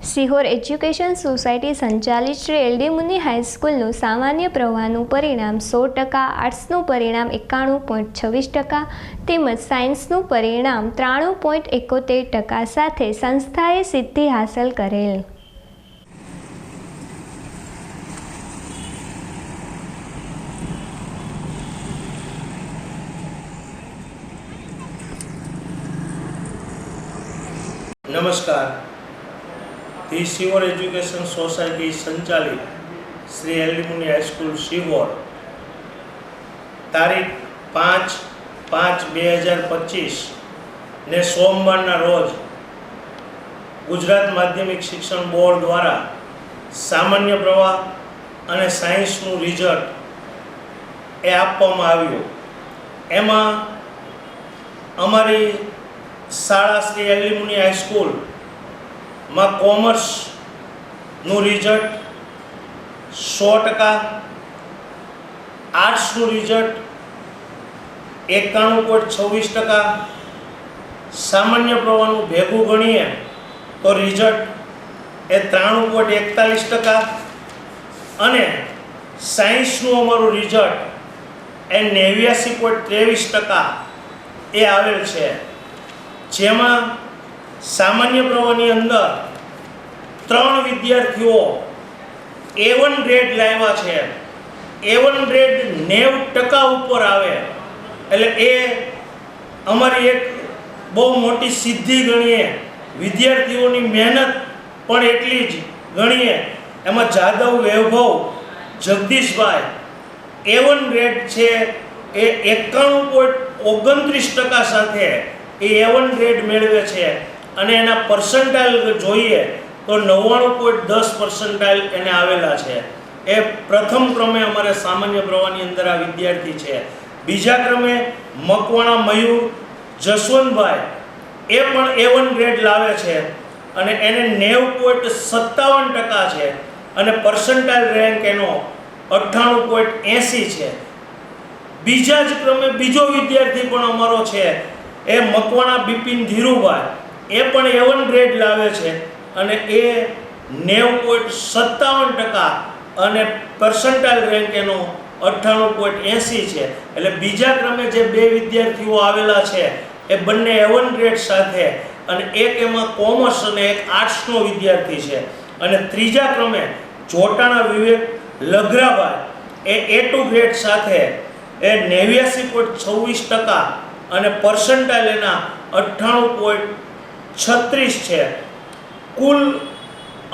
Sihor education society સંચાલિત Shri LD મુનિ હાઈસ્કૂલનું સામાન્ય પ્રવાહનું પરિણામ 100%, આર્ટ્સનું પરિણામ 91.26% તેમજ સાયન્સનું પરિણામ 93.71% સાથે સંસ્થાએ સિદ્ધિ હાંસલ કરેલ. નમસ્કાર. ધી સિહોર એજ્યુકેશન સોસાયટી સંચાલિત શ્રી એલડી મુનિ હાઈસ્કૂલ સિહોર તારીખ 5/5/2025 ને સોમવારના રોજ ગુજરાત માધ્યમિક શિક્ષણ બોર્ડ દ્વારા સામાન્ય પ્રવાહ અને સાયન્સનું રિઝલ્ટ એ આપવામાં આવ્યું. એમાં અમારી શાળા શ્રી એલડી મુનિ હાઈસ્કૂલમાં કોમર્સનું રિઝલ્ટ 100%, આર્ટ્સનું રિઝલ્ટ 91.26%, સામાન્ય પ્રવાહનું ભેગું ગણીએ તો રિઝલ્ટ એ 93.41% અને સાયન્સનું અમારું રિઝલ્ટ એ 89.23% એ આવેલ છે. જેમાં સામાન્ય પ્રવાહની અંદર 3 વિદ્યાર્થીઓ A1 ગ્રેડ લાવ્યા છે. A1 ગ્રેડ 90% ઉપર આવે એટલે એ અમારી એક બહુ મોટી સિદ્ધિ ગણીએ. વિદ્યાર્થીઓની મહેનત પણ એટલી જ ગણીએ. એમાં જાદવ વૈભવ જગદીશભાઈ A1 ગ્રેડ છે એ 91.29% સાથે એ A1 ગ્રેડ મેળવે છે અને એના પર્સન્ટાઇલ જોઈએ તો 99.10% એને આવેલા છે. એ પ્રથમ ક્રમે અમારે સામાન્ય પ્રવાહની અંદર આ વિદ્યાર્થી છે. બીજા ક્રમે મકવાણા મયુર જસવંતભાઈ એ પણ A1 ગ્રેડ લાવે છે અને એને 90.57% છે અને પર્સન્ટાઇલ રેન્ક એનો 98.80 છે. બીજા જ ક્રમે બીજો વિદ્યાર્થી પણ અમારો છે એ મકવાણા બિપિન ધીરુભાઈ એ પણ A1 ગ્રેડ લાવે છે અને એ 90.57% અને પર્સન્ટાઇલ રેન્ક એનો 98.80 છે. એટલે બીજા ક્રમે જે બે વિદ્યાર્થીઓ આવેલા છે એ બંને A1 ગ્રેડ સાથે અને એક એમાં કોમર્સ અને એક આર્ટ્સનો વિદ્યાર્થી છે. અને ત્રીજા ક્રમે જોટાણા વિવેક લઘરાભાઈ એ A2 ગ્રેડ સાથે એ 89.26% અને પર્સન્ટાઇલ એના 98.36 છે. કુલ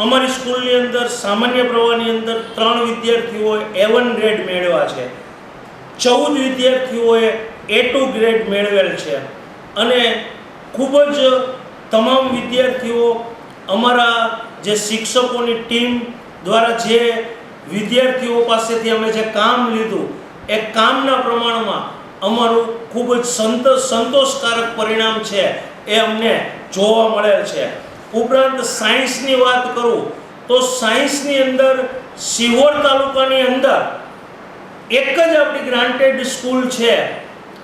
અમારી સ્કૂલની અંદર સામાન્ય પ્રવાહની અંદર 3 વિદ્યાર્થીઓએ A1 ગ્રેડ મેળવ્યા છે, 14 વિદ્યાર્થીઓએ A2 ગ્રેડ મેળવેલ છે અને ખૂબ જ તમામ વિદ્યાર્થીઓ અમારા જે શિક્ષકોની ટીમ દ્વારા જે વિદ્યાર્થીઓ પાસેથી અમે જે કામ લીધું એ કામના પ્રમાણમાં અમારું ખૂબ જ સંતોષકારક પરિણામ છે એ અમને જોવા મળેલ છે. ઉપરાંત સાયન્સની વાત કરું તો સાયન્સની અંદર સિહોર તાલુકાની અંદર એક જ આપણી ગ્રાન્ટેડ સ્કૂલ છે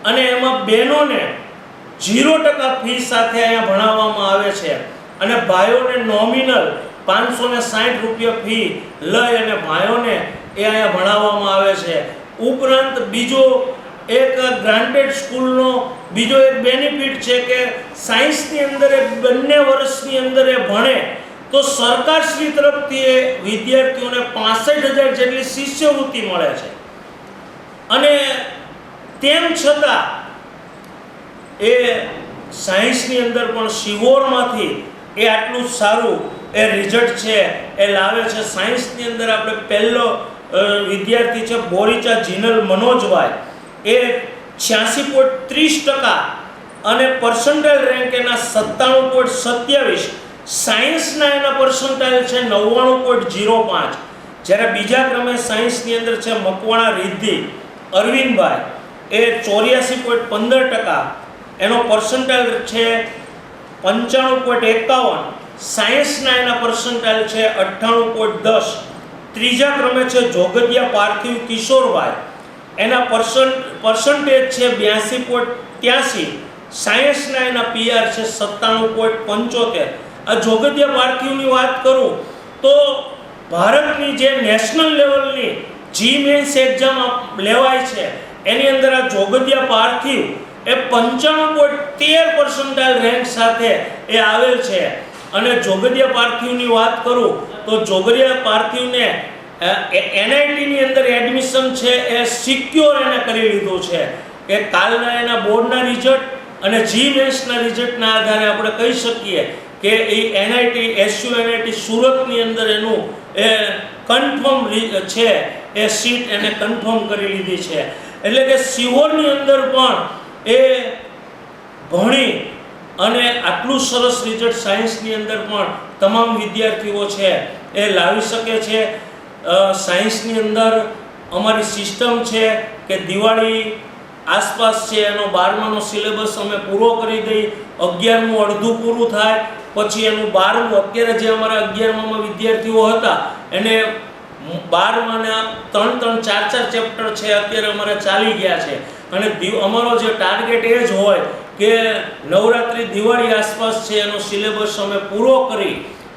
અને એમાં બહેનોને 0% ફી સાથે અહીંયા ભણાવવામાં આવે છે અને ભાઈઓને નોમિનલ 560 રૂપિયા ફી લઈ અને ભાઈઓને એ અહીંયા ભણાવવામાં આવે છે. ઉપરાંત બીજો એક ગ્રાન્ટેડ સ્કૂલનો બીજો એક બેનિફિટ છે કે સાયન્સની અંદર એ બંને વર્ષની અંદર એ ભણે તો સરકારશ્રી તરફથી એ વિદ્યાર્થીઓને 65,000 જેટલી શિષ્યવૃત્તિ મળે છે અને તેમ છતાં એ સાયન્સની અંદર પણ સિહોરમાંથી એ આટલું સારું એ રિઝલ્ટ છે એ લાવે છે. સાયન્સની અંદર આપણે પહેલો વિદ્યાર્થી છે બોરીચા જીનલ મનોજભાઈ એ 86.30% અને પર્સન્ટાઇલ રેન્ક એના 97.27. સાયન્સના એના પર્સન્ટાઇલ છે 99.05. જ્યારે બીજા ક્રમે સાયન્સની અંદર છે મકવાણા રિદ્ધિ અરવિંદભાઈ એ 84.15%, એનો પર્સન્ટાઇલ છે 95.51. સાયન્સના એના પર્સન્ટાઇલ છે 98.10. ત્રીજા ક્રમે છે જોગદિયા પાર્થિવ કિશોરભાઈ એના પર્સન્ટેજ છે 82.83. સાયન્સના એના PR છે 97.75 આ જોગદિયા પાર્થિવની વાત કરું તો ભારતની જે નેશનલ લેવલની જી મેન્સ એક્ઝામ લેવાય છે એની અંદર આ જોગદિયા પાર્થિવ એ 95.13% રેન્ક સાથે એ આવેલ છે. અને જોગદિયા પાર્થિવની વાત કરું તો જોગદિયા પાર્થિવને એનઆઈટીની અંદર એડમિશન છે એ સિક્યોર એને કરી લીધું છે કે કાલના એના બોર્ડના રિઝલ્ટ અને જી મેન્સના રિઝલ્ટના આધારે આપણે કહી શકીએ કે એ એનઆઈટી એસયુએનઆઈટી સુરતની અંદર એનું એ કન્ફર્મ છે એ સીટ એને કન્ફર્મ કરી લીધી છે. એટલે કે સિહોરની અંદર પણ એ ભણી અને આટલું સરસ રિઝલ્ટ સાયન્સની અંદર પણ તમામ વિદ્યાર્થીઓ છે એ લાવી શકે છે. સાયન્સની અંદર અમારી સિસ્ટમ છે કે દિવાળી આસપાસ છે એનો 12માનો સિલેબસ અમે પૂરો કરી દઈ, 11મું અડધું પૂરું થાય પછી એનું 12મું અત્યારે જે અમારા 11મામાં વિદ્યાર્થીઓ હતા એને 12માના 3-4 ચેપ્ટર છે અત્યારે અમારે ચાલી ગયા છે. અને અમારો જે ટાર્ગેટ એ જ હોય કે નવરાત્રિ દિવાળી આસપાસ છે એનો સિલેબસ અમે પૂરો કરી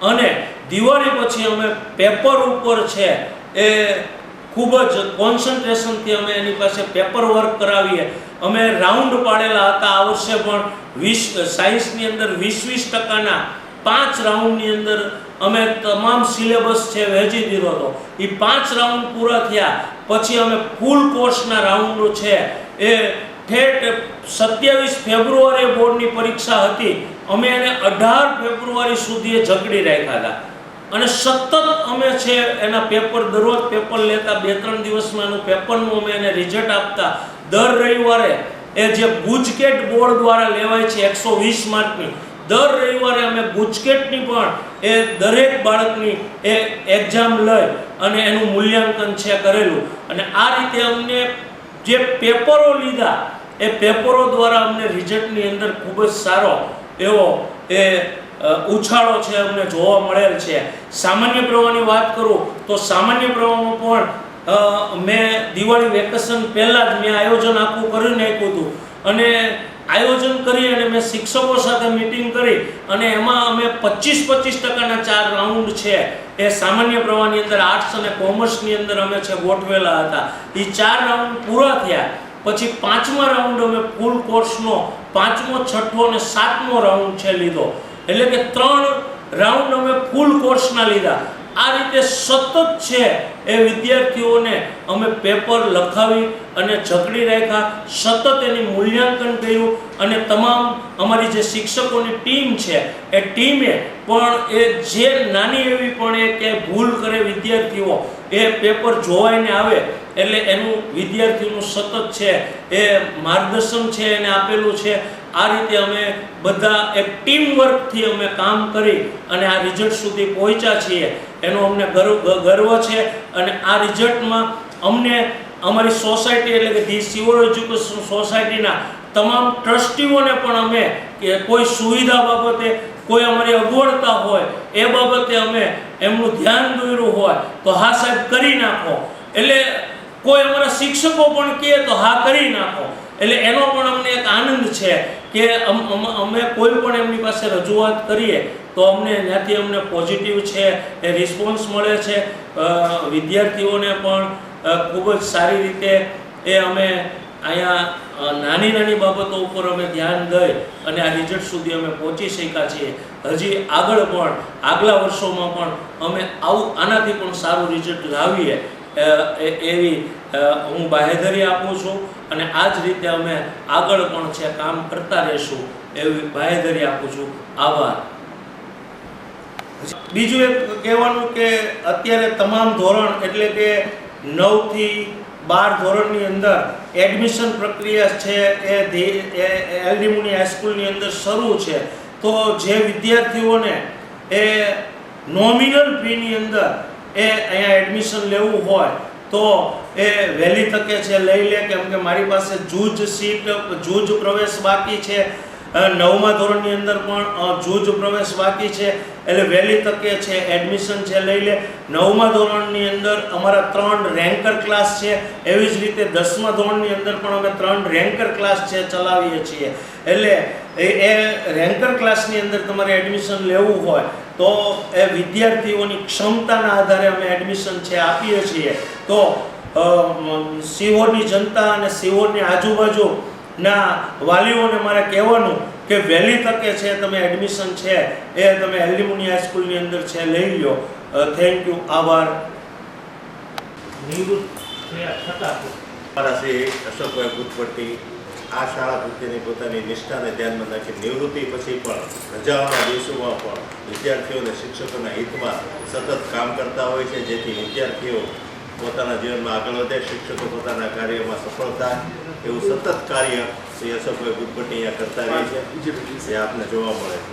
અને દિવાળી પછી અમે પેપર ઉપર છે એ ખૂબ જ કોન્સન્ટ્રેશનથી અમે એની પાસે પેપર વર્ક કરાવીએ. અમે રાઉન્ડ પાડેલા હતા આ વર્ષે પણ સાયન્સની અંદર 20-20% 5 રાઉન્ડની અંદર અમે તમામ સિલેબસ છે વહેંચી દીધો હતો. એ 5 રાઉન્ડ પૂરા થયા પછી અમે ફૂલ કોર્સના રાઉન્ડો છે એ ઠેઠ 27 ફેબ્રુઆરીએ બોર્ડની પરીક્ષા હતી, અમે એને 18 ફેબ્રુઆરી સુધી જકડી રાખ્યા હતા અને સતત અમે છે એના પેપર દરરોજ પેપર લેતા, 2-3 દિવસમાં એનું પેપરનું અમે એને રિઝલ્ટ આપતા. દર રવિવારે એ જે ગુજકેટ બોર્ડ દ્વારા લેવાય છે 120 માર્કની, દર રવિવારે અમે ગુજકેટની પણ એ દરેક બાળકની એ એક્ઝામ લઈ અને એનું મૂલ્યાંકન છે કરેલું. અને આ રીતે અમને જે પેપરો લીધા એ પેપરો દ્વારા અમને રિઝલ્ટની અંદર ખૂબ જ સારો એવો એ ઉછાળો છે અમને જોવા મળેલ છે. સામાન્ય પ્રવાહની વાત કરું તો સામાન્ય પ્રવાહમાં પણ મેં દિવાળી વેકેશન પહેલાં જ મેં આયોજન આખું કરી નાખ્યું હતું અને આયોજન કરી અને મેં શિક્ષકો સાથે મિટિંગ કરી અને એમાં અમે 25-25%ના 4 રાઉન્ડ છે એ સામાન્ય પ્રવાહની અંદર આર્ટ્સ અને કોમર્સની અંદર અમે છે ગોઠવેલા હતા. એ 4 રાઉન્ડ પૂરા થયા પછી 5મા રાઉન્ડ અમે ફૂલ કોર્સનો 5મો, 6થો અને 7મો રાઉન્ડ છે લીધો. એટલે કે 3 રાઉન્ડ અમે ફૂલ કોર્સના લીધા. આ રીતે સતત છે એ વિદ્યાર્થીઓને અમે પેપર લખાવી અને જકડી રાખ્યા, સતત એની મૂલ્યાંકન કર્યું અને તમામ અમારી જે શિક્ષકોની ટીમ છે એ ટીમે પણ એ જે નાની એવી પણ એ કે ભૂલ કરે વિદ્યાર્થીઓ એ પેપર જોવાઈને આવે એટલે એનું વિદ્યાર્થીનું સતત છે એ માર્ગદર્શન છે એને આપેલું છે. આ રીતે અમે બધા એક ટીમ વર્કથી અમે કામ કરી અને આ રિઝલ્ટ સુધી પહોંચ્યા છીએ એનો અમને ગર્વ છે. અને આ રિઝલ્ટમાં અમને અમારી સોસાયટી એટલે કે ધી સિવોર એજ્યુકેશન સોસાયટીના તમામ ટ્રસ્ટીઓને પણ અમે કે કોઈ સુવિધા બાબતે કોઈ અમારી અગવડતા હોય એ બાબતે અમે એમનું ધ્યાન દોર્યું હોય તો હા સાહેબ કરી નાખો, એટલે કોઈ અમારા શિક્ષકો પણ કહે તો હા કરી નાખો, એટલે એનો પણ અમને એક આનંદ છે કે અમે કોઈ પણ એમની પાસે રજૂઆત કરીએ તો અમને ત્યાંથી અમને પોઝિટિવ છે એ રિસ્પોન્સ મળે છે. વિદ્યાર્થીઓને પણ ખૂબ જ સારી રીતે એ અમે અહીંયા નાની બાબતો ઉપર અમે ધ્યાન દઈ અને આ રિઝલ્ટ સુધી અમે પહોંચી શક્યા છીએ. હજી આગળ પણ આગલા વર્ષોમાં પણ અમે આનાથી પણ સારું રિઝલ્ટ લાવીએ એવી હું બાહેધરી આપું છું અને આ જ રીતે અમે આગળ પણ છે કામ કરતા રહીશું એવી બાહેધરી આપું છું. આભાર. બીજું એક કહેવાનું કે અત્યારે તમામ ધોરણ એટલે કે 9 થી 12 ધોરણની અંદર એડમિશન પ્રક્રિયા છે એ એલડી મુની હાઈસ્કૂલની અંદર શરૂ છે. તો જે વિદ્યાર્થીઓને એ નોમિનલ ફીની અંદર એ અહીંયા એડમિશન લેવું હોય તો એ વહેલી તકે છે લઈ લે, કેમ કે મારી પાસે જૂજ પ્રવેશ બાકી છે 9મા ધોરણની અંદર પણ જૂજ પ્રવેશ બાકી છે, એટલે વહેલી તકે છે એડમિશન છે લઈ લે. 9મા ધોરણની અંદર અમારા 3 રેન્કર ક્લાસ છે, એવી જ રીતે 10મા ધોરણની અંદર પણ અમે 3 રેન્કર ક્લાસ છે ચલાવીએ છીએ. એટલે એ રેન્કર ક્લાસની અંદર તમારે એડમિશન લેવું હોય તો એ વિદ્યાર્થીઓની ક્ષમતાના આધારે અમે એડમિશન છે આપીએ છીએ. તો સિહોરની જનતા અને સિહોરની આજુબાજુના વાલીઓને મારે કહેવાનું કે વહેલી તકે છે તમે એડમિશન છે એ તમે એલ્યુમની હાઈસ્કૂલની અંદર છે લઈ લો. થેન્ક યુ, આભાર. મારા શ્રી અશોકભાઈ ભૂતપટ્ટી આ શાળા પ્રત્યેની પોતાની નિષ્ઠાને ધ્યાનમાં રાખી નિવૃત્તિ પછી પણ રજાઓના દિવસોમાં પણ વિદ્યાર્થીઓ અને શિક્ષકોના હિતમાં સતત કામ કરતા હોય છે, જેથી વિદ્યાર્થીઓ પોતાના જીવનમાં આગળ વધે, શિક્ષકો પોતાના કાર્યમાં સફળ થાય, એવું સતત કાર્ય શ્રી અશોકભાઈ ભૂતપટ્ટી અહીંયા કરતા રહે છે, જે આપને જોવા મળે છે.